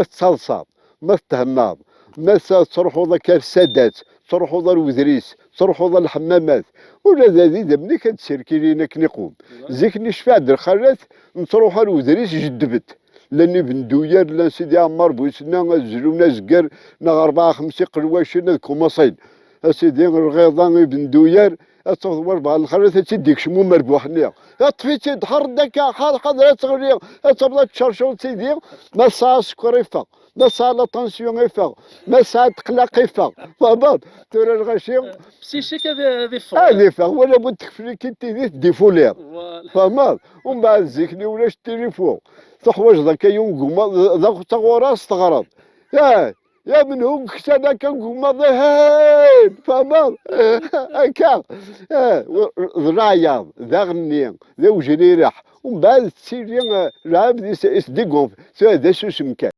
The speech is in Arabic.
ما تصلصاب، ما تهناض، ما تروحوا ذاك السادات، تروحوا ذا الوذريس، تروحوا ذا الحمامات، ولا ذا ملي كتسير لينا كنقوم زيك نشفع در خالات نتروح الوذريس جدبت لاني بندوير لا سيدي عمار بويسنا زلونا زكر نا 4 5 قرواشين كوماصين اسيدي الغيضان بندوير اتصور بعض الخرات تديك شمو مربوح نيا طفيتي دحر داك حاضر تغري تبدا تشرشر سيدي ما ساعه سكر يفاق ما ساعه لا طونسيون يفاق ما ساعه تقلق يفاق فهمت ترى الغشي بسيشيك هذه هذه فاق ولا بد تكفلي كي تيدي ديفولير فهمت ومن بعد زيكني ولاش التليفون تحواج ذاك يوم قوما ذاك تغورا استغرب يا من هو كتانا كنقوم ضهين فهمت هكا ذرايا ذا غني ذا وجري راح ومن بعد تسيري العاب دي سديكم هذا شو سمكان